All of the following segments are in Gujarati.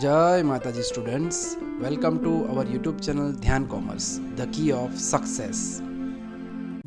जय Mataji students, welcome to our YouTube channel Dhyan commerce the key of success.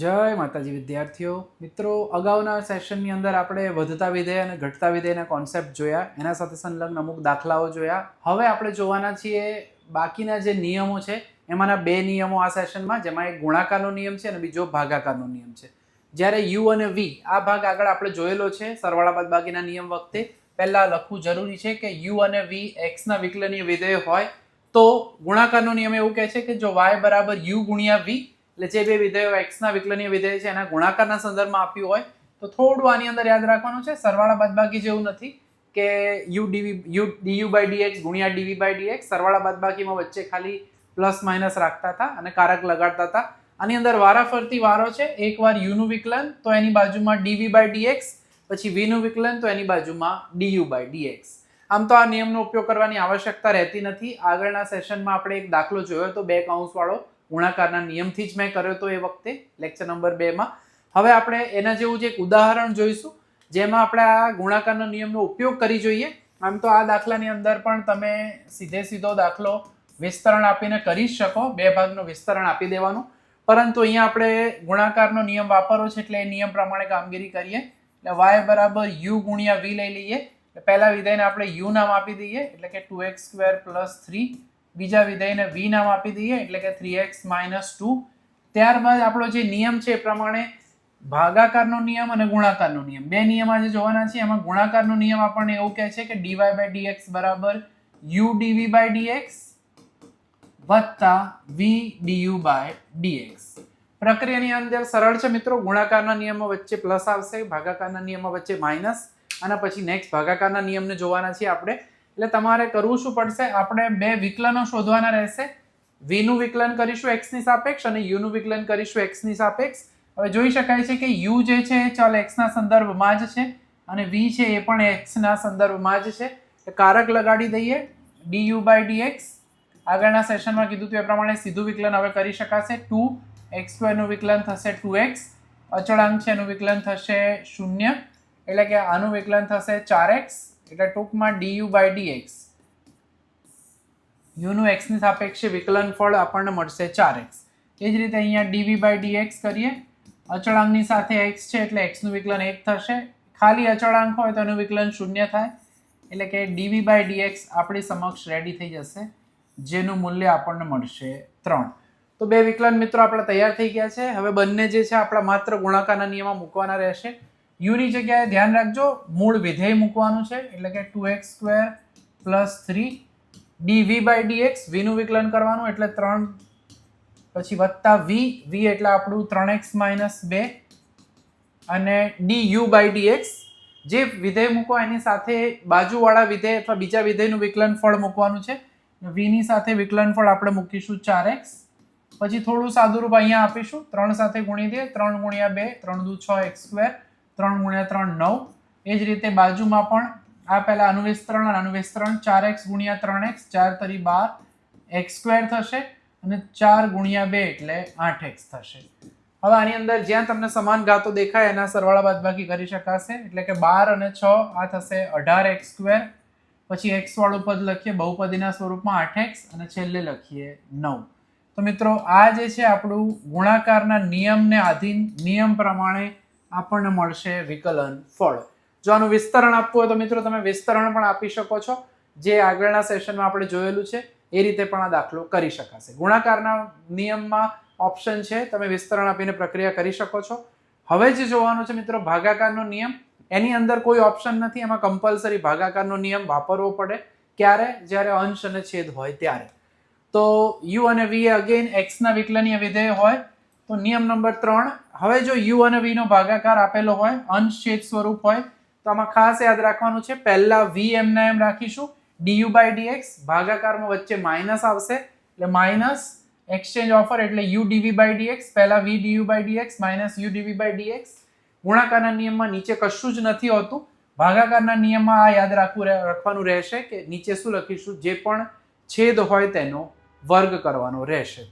જય માતાજી વિદ્યાર્થીઓ મિત્રો, અગાઉના સેશનની અંદર આપણે વધતા વિધેય અને ઘટતા વિધેયના કોન્સેપ્ટ જોયા, એના સાથે સંલગ્ન અમુક દાખલાઓ જોયા. હવે આપણે જોવાના છીએ બાકીના જે નિયમો છે એમાંના બે નિયમો આ સેશનમાં, જેમાં એક ગુણાકારનો નિયમ છે અને બીજો ભાગાકારનો નિયમ છે. જ્યારે યુ અને વી આ ભાગ આગળ આપણે જોયેલો છે સરવાળા બાદબાકીના નિયમ વખતે. પહેલા લખવું જરૂરી છે કે યુ અને વી એક્સના વિકલનીય વિધેય હોય તો ગુણાકારનો નિયમ એવું કહે છે કે જો વાય બરાબર યુ ગુણ્યા વી, એટલે જે બે વિધેયો એક્સના વિકલનીય વિધેય છે એના ગુણાકારના સંદર્ભમાં આપ્યું હોય તો થોડું આની અંદર યાદ રાખવાનું છે. સરવાળા બાદબાકી જેવું નથી કે ડીયુ બાય ડીએક્સ ગુણ્યા ડીવી બાય ડીએક્સ. સરવાળા બાદબાકીમાં વચ્ચે ખાલી પ્લસ માઇનસ રાખતા હતા અને કારક લગાડતા હતા. આની અંદર વારાફરતી વારો છે. એકવાર યુનું વિકલન તો એની બાજુમાં ડીવી બાય ડીએક્સ, પછી વીનું વિકલન તો એની બાજુમાં ડીયુ બાય ડીએક્સ. આમ તો આ નિયમનો ઉપયોગ કરવાની આવશ્યકતા રહેતી નથી. આગળના સેશનમાં આપણે એક દાખલો જોયો હતો બે કૌંસ વાળો, ગુણાકારના નિયમથી જ મેં કર્યો હતો એ વખતે લેક્ચર નંબર 2 માં. હવે આપણે એના જેવું જ એક ઉદાહરણ જોઈશું જેમાં આપણે આ ગુણાકારના નિયમનો ઉપયોગ કરી જોઈએ. આમ તો આ દાખલાની અંદર પણ તમે સીધો દાખલો વિસ્તરણ આપીને કરી શકો, બે ભાગનું વિસ્તરણ આપી દેવાનું, પરંતુ અહીંયા આપણે ગુણાકારનો નિયમ વાપરવો છે એટલે એ નિયમ પ્રમાણે કામગીરી કરીએ. એટલે y બરાબર u ગુણ્યા v લઈ લઈએ. પહેલા વિધેયને આપણે u નામ આપી દઈએ એટલે કે 2x² + 3. બીજા વિધેયને v નામ આપી દઈએ એટલે કે 3x - 2. ત્યારબાદ આપણો જે નિયમ છે એ પ્રમાણે ભાગાકારનો નિયમ અને ગુણાકારનો નિયમ, બે નિયમ આજે જોવાના છે. એમાં ગુણાકારનો નિયમ આપણને એવું કહે છે કે dy/dx બરાબર u dv/dx વત્તા v du/dx. પ્રક્રિયાની અંદર સરળ છે મિત્રો. ગુણાકારના નિયમમાં વચ્ચે પ્લસ આવશે, ભાગાકારના નિયમમાં વચ્ચે માઇનસ, અને પછી નેક્સ્ટ ભાગાકારના નિયમને જોવાના છીએ આપણે. એટલે તમારે કરવું શું પડશે, આપણે બે વિકલનો શોધવાના રહેશે. v નું વિકલન કરીશું x ની સાપેક્ષ અને u નું વિકલન કરીશું x ની સાપેક્ષ. હવે જોઈ શકાય છે કે u જે છે એ ચલ x ના સંદર્ભમાં જ છે અને v છે એ પણ x ના સંદર્ભમાં જ છે. કારક લગાડી દઈએ du/dx. આગળના સેશનમાં કીધું હતું એ પ્રમાણે સીધું વિકલન હવે કરી શકાશે. 2x² નું વિકલન થશે 2x, અચળાંક છે એનું વિકલન થશે 0, એટલે કે આનું વિકલન થશે 4x, એટલે ટૂંકમાં du/dx u નું x ની સાપેક્ષે વિકલન ફળ આપણને મળશે 4x. એ જ રીતે અહીંયા dv/dx કરીએ. અચળાંકની સાથે x છે એટલે x નું વિકલન 1 થશે. ખાલી અચળાંક હોય તો એનું વિકલન 0 થાય, એટલે કે dv/dx આપણી સમક્ષ રેડી થઈ જશે, જેનું મૂલ્ય આપણને મળશે 3. તો બે વિકલન મિત્રો આપણા તૈયાર થઈ ગયા છે. હવે બંને જે છે આપણા માત્ર ગુણાકારના નિયમમાં મૂકવાના રહેશે. u ની જગ્યાએ ધ્યાન રાખજો મૂળ વિધેય મૂકવાનું છે, એટલે કે 2x² + 3 dv/dx. v નું વિકલન કરવાનું એટલે 3, પછી વત્તા v એટલે આપણું 3x - 2, અને du/dx. જે વિધેય મૂકો એની સાથે બાજુવાળા વિધેય અથવા બીજા વિધેયનું વિકલન ફળ મૂકવાનું છે. v ની સાથે વિકલન ફળ આપણે મૂકીશું 4x. પછી થોડું સાદુરૂપ અહીંયા આપીશું, 3 સાથે ગુણી દે, 3 × 2 3 × 6 x², 3 × 3 9. એ જ રીતે બાજુમાં પણ આ પહેલા આનું વિસ્તરણ અને આનું વિસ્તરણ, 4x × 3x 4 × 12 x² થશે અને 4 × 2 એટલે 8x થશે. હવે આની અંદર જ્યાં તમને સમાન ઘાતો દેખાય એના સરવાળા બાદબાકી કરી શકાશે, એટલે કે 12 અને 6 આ થશે 18x². પછી x વાળું પદ લખીએ બહુપદીના સ્વરૂપમાં 8x અને છેલ્લે લખીએ 9. તો મિત્રો આ જે છે આપણું ગુણાકારના નિયમને આધીન નિયમ પ્રમાણે આપણને મળશે વિકલન ફળ. જો આનું વિસ્તરણ આપવું હોય તો મિત્રો તમે વિસ્તરણ પણ આપી શકો છો, જે આગળના સેશનમાં આપણે જોયેલું છે એ રીતે પણ આ દાખલો કરી શકાશે. ગુણાકારના નિયમમાં ઓપ્શન છે, તમે વિસ્તરણ આપીને પ્રક્રિયા કરી શકો છો. હવે જે જોવાનું છે મિત્રો ભાગાકારનો નિયમ, એની અંદર કોઈ ઓપ્શન નથી. એમાં કમ્પલસરી ભાગાકારનો નિયમ વાપરવો પડે. ક્યારે? જ્યારે અંશ અને છેદ હોય ત્યારે. તો u અને v અગેન x ના વિકલનીય વિધેય હોય તો નિયમ નંબર 3. હવે જો u અને v નો ભાગાકાર આપેલો હોય, અંશ છેદ સ્વરૂપ હોય, તો આમાં ખાસ યાદ રાખવાનું છે, પહેલા v એમના એમ રાખીશું, du/dx. ભાગાકારમાં વચ્ચે માઇનસ આવશે એટલે માઇનસ, એક્સચેન્જ ઓફર એટલે u dv/dx. પહેલા v du/dx minus u dv/dx. ગુણાકારના નિયમમાં નીચે કશું જ નથી હોતું. ભાગાકારના નિયમમાં આ યાદ રાખવાનું રહેશે કે નીચે શું લખીશું, જે પણ છેદ હોય તેનો વર્ગ કરવાનો રહેશે.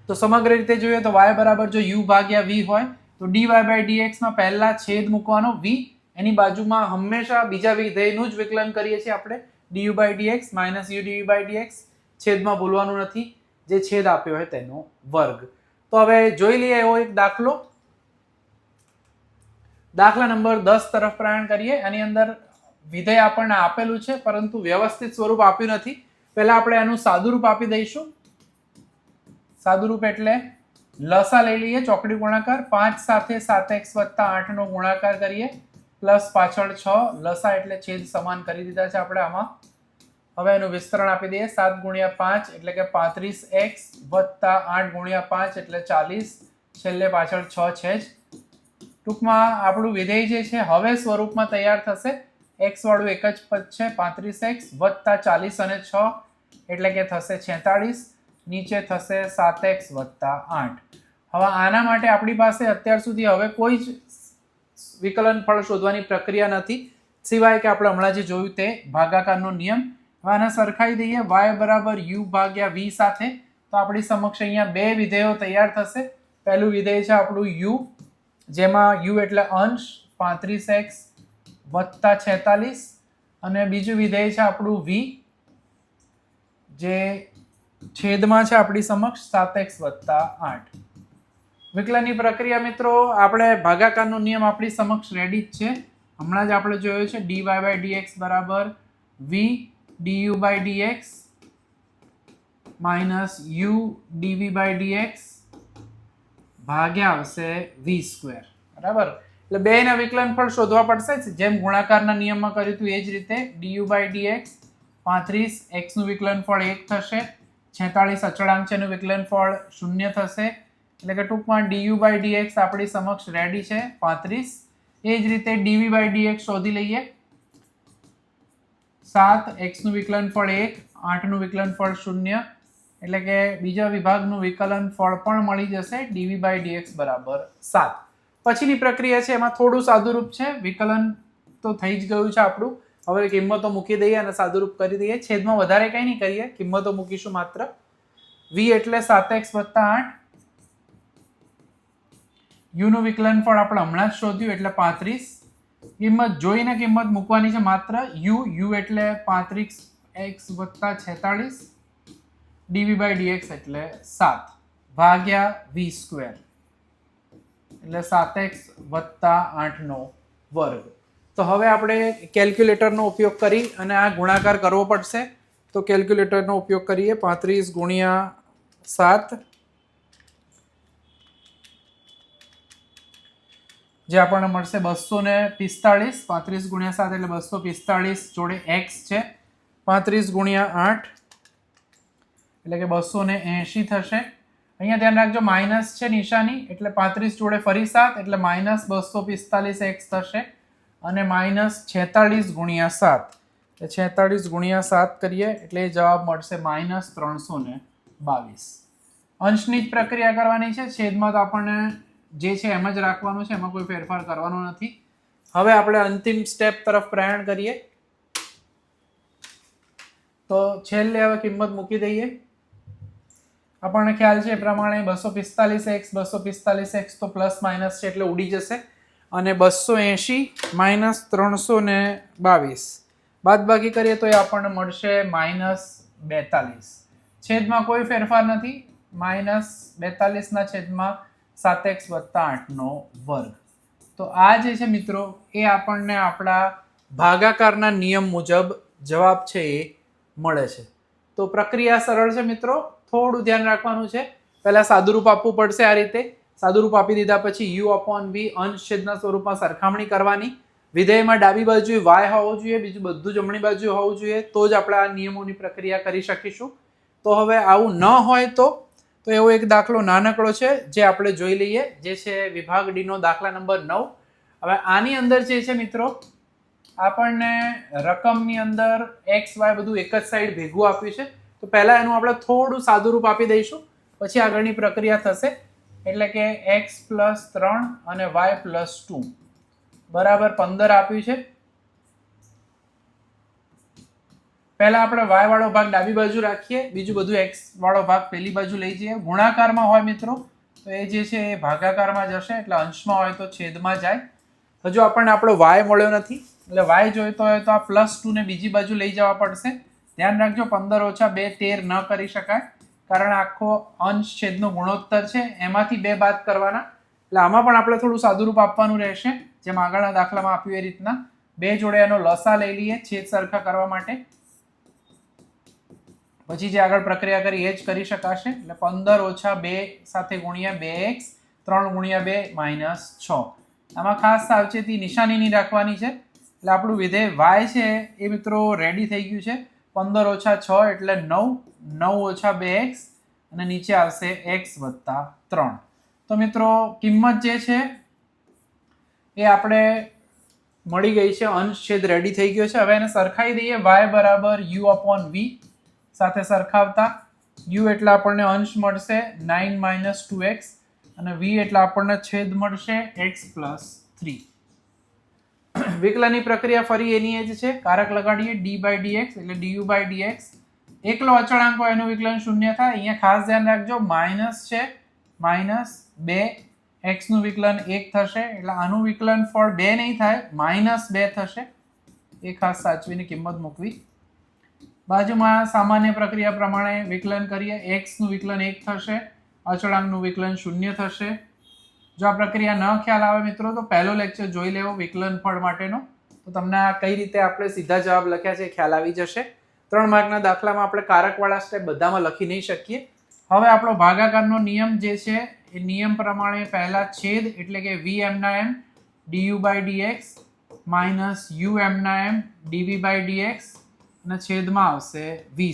તો સમગ્ર રીતે જોઈએ તો y બરાબર જો u ભાગ્યા v હોય તો dy/dx માં પહેલા છેદ મૂકવાનો v, એની બાજુમાં હંમેશા બીજા વિધેયનું જ વિકલન કરીએ છીએ આપણે, d u by d x minus u d u by d x, છેદમાં ભૂલવાનું નથી, જે છેદ આપ્યો હોય તેનો વર્ગ. તો હવે જોઈ લઈએ એવો એક દાખલો. દાખલા નંબર 10 તરફ પ્રયાણ કરીએ. આની અંદર વિધેય આપણને આપેલું છે પરંતુ વ્યવસ્થિત સ્વરૂપ આપ્યું નથી. પહેલા આપણે આનું સાદુરૂપ આપી દઈશું. સાદુરૂપ એટલે લસા લઈ લઈએ, ચોકડી ગુણાકાર 5 સાથે 7x + 8 નો ગુણાકાર કરીએ પ્લસ પાછળ 6, લસા એટલે છેદ સમાન કરી દીધા છે આપણે આમાં. હવે એનું વિસ્તરણ આપી દઈએ. 7 × 5 એટલે કે 35x + 8 × 5 એટલે 40, છેલ્લે પાછળ 6 છે જ. ટૂંકમાં આપણું વિધેય જે છે હવે સ્વરૂપમાં તૈયાર થશે. x વાળું એક જ પદ છે, 35x + 40 અને 6 એટલે કે થશે 46, નીચે થશે 7x + 8. હવે આના માટે આપણી પાસે અત્યાર સુધી હવે કોઈ જ વિકલન ફળ શોધવાની પ્રક્રિયા નથી, સિવાય કે આપણે હમણાં જે જોયું તે ભાગાકારનો નિયમ. હવે આને સરખાઈ દઈએ y u/v સાથે. તો આપણી સમક્ષ અહીંયા બે વિધેયો તૈયાર થશે. પહેલું વિધેય છે આપણું u, જેમાં u એટલે અંશ 35x + 46, અને બીજું વિધેય છે આપણું v, જે છેદમાં છે આપણી સમક્ષ 7x + 8. વિકલનની પ્રક્રિયા મિત્રો, આપણે ભાગાકારનો નિયમ આપણી સમક્ષ રેડી જ છે, હમણાં જ આપણે જોયો છે. dy/dx = v du/dx minus u dv/dx ભાગ્યા આવશે v². બરાબર? એટલે બેના વિકલનફળ શોધવા પડશે, જેમ ગુણાકારના નિયમમાં કર્યું હતું એ જ રીતે. du/dx 35, x નું વિકલનફળ 1 થશે, 46 અચળાંક છે એનું વિકલનફળ 0 થશે. એટલે કે ટૂંકમાં du/dx આપણી સમક્ષ રેડી છે 35. એ જ રીતે dv/dx શોધી લઈએ. 7, x નું વિકલનફળ 1, 8 નું વિકલનફળ 0, એટલે કે બીજા વિભાગનું વિકલનફળ પણ મળી જશે. dv/dx = 7. પછીની પ્રક્રિયા છે એમાં થોડું સાદુરૂપ છે. વિકલન તો થઈ જ ગયું છે આપણું. હવે કિંમતો મૂકી દઈએ અને સાદુરૂપ કરી દઈએ. છેદમાં વધારે કંઈ નહીં કરીએ, કિંમતો મૂકીશું માત્ર. v એટલે 7x + 8, u નું વિકલનફળ આપણે હમણાં જ શોધ્યું એટલે 35. કિંમત જોઈને કિંમત મૂકવાની છે માત્ર. u એટલે 35x + 46, dv/dx એટલે 7 ભાગ્યા v² એટલે 7x + 8 નો વર્ગ. તો હવે આપણે કેલ્ક્યુલેટરનો ઉપયોગ કરી અને આ ગુણાકાર કરવો પડશે. તો કેલ્ક્યુલેટરનો ઉપયોગ કરીએ. 35 × 7 જે આપણને મળશે 245. 35 × 7 એટલે 245, જોડે x છે 35 × 8 એટલે કે 280 થશે. અહીંયા ધ્યાન રાખજો માઇનસ છે નિશાની, એટલે 35 જોડે ફરી 7 એટલે -245x થશે, અને -46 × 7 એટલે 46 × 7 કરીએ એટલે જવાબ મળશે -322. અંશની જ પ્રક્રિયા કરવાની છે, છેદમાં તો આપણને જે છે એમ જ રાખવાનું છે, એમાં કોઈ ફેરફાર કરવાનો નથી. હવે આપણે અંતિમ સ્ટેપ તરફ પ્રયાણ કરીએ. તો છેલ્લે હવે કિંમત મૂકી દઈએ. આપણને ખ્યાલ છે એ પ્રમાણે 245x 245x તો પ્લસ માઇનસ છે એટલે ઉડી જશે, અને 280 - 322 બાદબાકી કરીએ તો એ આપણને મળશે -42. છેદમાં કોઈ ફેરફાર નથી, -42 ના છેદમાં 7x + 8 નો વર્ગ. તો આ જે છે મિત્રો એ આપણને આપણા ભાગાકારના નિયમ મુજબ જવાબ છે એ મળે છે. તો પ્રક્રિયા સરળ છે મિત્રો, થોડું ધ્યાન રાખવાનું છે. પહેલા સાદુરૂપ આપવું પડશે. આ રીતે સાદુરૂપ આપી દીધા પછી u/v અંશ છેદના સ્વરૂપમાં સરખામણી કરવાની. વિધેયમાં ડાબી બાજુએ y હોવો જોઈએ, બીજું બધું જમણી બાજુએ હોવું જોઈએ, તો જ આપણે આ નિયમોની પ્રક્રિયા કરી શકીશું. તો હવે આવું ન હોય તો એવો એક દાખલો નાનકડો છે જે આપણે જોઈ લઈએ, જે છે વિભાગ ડી નો દાખલા નંબર 9. હવે આની અંદર જે છે મિત્રો આપણને રકમની અંદર x y બધું એક જ સાઈડ ભેગું આપ્યું છે. તો પહેલા એનું આપણે થોડું સાદુરૂપ આપી દઈશું, પછી આગળની પ્રક્રિયા થશે. એટલે કે x + 3 અને y + 2 બરાબર 15 આપ્યું છે. પહેલા આપણે y વાળો ભાગ ડાબી બાજુ રાખીએ, બીજું બધું x વાળો ભાગ પેલી બાજુ લઈ જઈએ. ગુણાકારમાં હોય મિત્રો તો એ જે છે એ ભાગાકારમાં જશે, એટલે અંશમાં હોય તો છેદમાં જાય. હજુ આપણને આપણો y મળ્યો નથી, એટલે વાય જોઈતો હોય તો આ +2 ને બીજી બાજુ લઈ જવા પડશે. ધ્યાન રાખજો 15 - 2 13 ન કરી શકાય, કારણ આખો અંશ છેદનો ગુણોત્તર છે, એમાંથી 2 બાદ કરવાના. એટલે આમાં પણ આપણે થોડું સાદુરૂપ આપવાનું રહેશે, જેમ આગળના દાખલામાં આપ્યું એ રીતના. 2 જોડે એનો લસા લઈ લઈએ છેદ સરખા કરવા માટે. પછી જે આગળ પ્રક્રિયા કરી એ જ કરી શકાશે. એટલે 15 - 2 સાથે ગુણ્યા 2x, 3 × 2 -6. આમાં ખાસ સાવચેતી નિશાનીની રાખવાની છે. એટલે આપણું વિધેય y છે એ મિત્રો રેડી થઈ ગયું છે. 15 - 6 એટલે 9, 9 - 2x અને નીચે આવશે x + 3. તો મિત્રો કિંમત જે છે એ આપણે મળી ગઈ છે, અંશ છેદ રેડી થઈ ગયો છે. હવે એને સરખાઈ દઈએ. y u/ v સાથે સરખાવતા u એટલે આપણને અંશ મળશે 9 - 2x અને v એટલે આપણને છેદ મળશે x + 3. વિકલનની પ્રક્રિયા ફરી એની એ જ છે. કારક લગાડીએ d/dx એટલે du/dx. એકલો અચળાંક હોય એનું વિકલન 0 થાય. અહીંયા ખાસ ધ્યાન રાખજો, માઇનસ છે, -2 x નું વિકલન 1 થશે, એટલે આનું વિકલન ફળ 2 નહીં થાય, -2 થશે. એ ખાસ સાચવીને કિંમત મૂકવી. બાજુમાં સામાન્ય પ્રક્રિયા પ્રમાણે વિકલન કરીએ. x નું વિકલન 1 થશે, અચળાંકનું વિકલન 0 થશે. જો આ પ્રક્રિયા ન ખ્યાલ આવે મિત્રો તો પહેલો લેક્ચર જોઈ લેવો વિકલન ફળ માટેનો, તો તમને આ કઈ રીતે આપણે સીધા જવાબ લખ્યા છે ખ્યાલ આવી જશે. 3 માર્કના દાખલામાં આપણે કારકવાળા સ્ટેપ બધામાં લખી નહીં શકીએ. હવે આપણો ભાગાકારનો નિયમ જે છે એ નિયમ પ્રમાણે પહેલા છેદ એટલે કે v/m du/dx -u/m dv/dx અને છેદમાં આવશે v².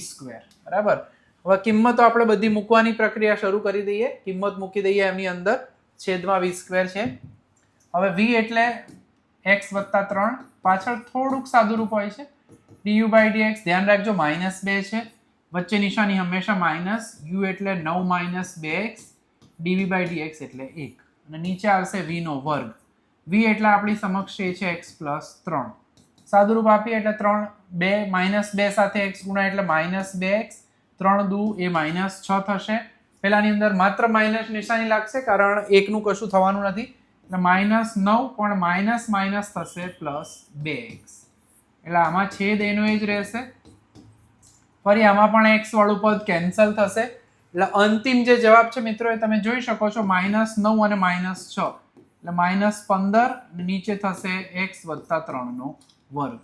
બરાબર. હવે કિંમતો આપણે બધી મૂકવાની પ્રક્રિયા શરૂ કરી દઈએ. કિંમત મૂકી દઈએ એમની અંદર. છેદમાં v² છે. હવે v એટલે x + 3. પાછળ થોડુંક સાદુરૂપ હોય છે. du/dx ધ્યાન રાખજો -2 છે, વચ્ચે નિશાની હંમેશા માઇનસ. u એટલે 9 - 2x, dv/dx એટલે 1 અને નીચે આવશે v². v એટલે આપણી સમક્ષ એ છે x + 3. સાદુરૂપ આપીએ એટલે 2 -2 સાથે x ગુણાય એટલે -2x, 3 દુ એ -6 થશે. પેલાની અંદર માત્ર માઇનસ નિશાની લાગશે, કારણ 1 નું કશું થવાનું નથી. એટલે -9 પણ માઇનસ થશે +2x. એટલે આમાં છેદ એનો એ જ રહેશે. ફરી આમાં પણ x વાળું પદ કેન્સલ થશે. એટલે અંતિમ જે જવાબ છે મિત્રો એ તમે જોઈ શકો છો, -9 અને -6 એટલે -15 અને નીચે થશે x + 3²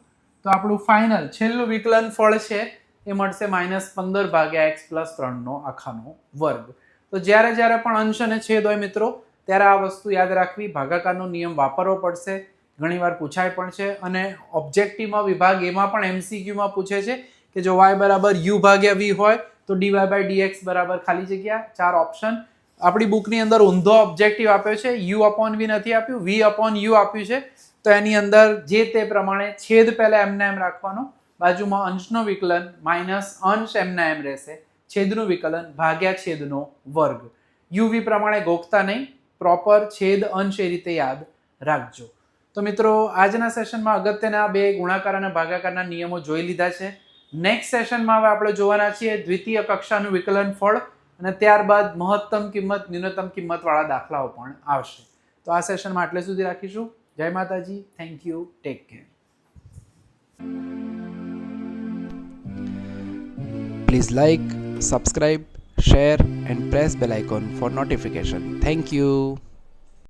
તો આપણું ફાઇનલ છેલ્લું વિકલન ફળ છે એ મળશે -15 ભાગ્યા x + 3² તો જ્યારે પણ અંશ અને છેદ હોય મિત્રો ત્યારે આ વસ્તુ યાદ રાખવી, ભાગાકારનો નિયમ વાપરવો પડશે. ઘણીવાર પૂછાય પણ છે અને ઓબ્જેક્ટિવમાં વિભાગ એમાં પણ MCQમાં પૂછે છે કે જો y = u/v હોય તો dy/dx બરાબર ખાલી જગ્યા 4 ઓપ્શન. આપણી બુકની અંદર ઊંધો ઓબ્જેક્ટિવ આપ્યો છે, u/v નથી આપ્યું, v/u આપ્યું છે. તો એની અંદર જે તે પ્રમાણે છેદ પહેલા એમને એમ રાખવાનો, બાજુમાં અંશનો વિકલન માઇનસ અંશ એમના એમ રહેશે, છેદનું વિકલન ભાગ્યા છેદનો વર્ગ. uv પ્રમાણે ગોખતા નહીં, પ્રોપર છેદ અંશ એ રીતે યાદ રાખજો. તો મિત્રો આજના સેશનમાં અગત્યના 2 ગુણાકાર અને ભાગાકારના નિયમો જોઈ લીધા છે. નેક્સ્ટ સેશનમાં હવે આપણે જોવાના છીએ દ્વિતીય કક્ષાનું વિકલન ફળ અને ત્યારબાદ મહત્તમ કિંમત ન્યૂનતમ કિંમત વાળા દાખલાઓ પણ આવશે. તો આ સેશનમાં આટલે સુધી રાખીશું. જય માતાજી. Thank you. Take care. Please like, subscribe, share and press bell icon for notification. Thank you.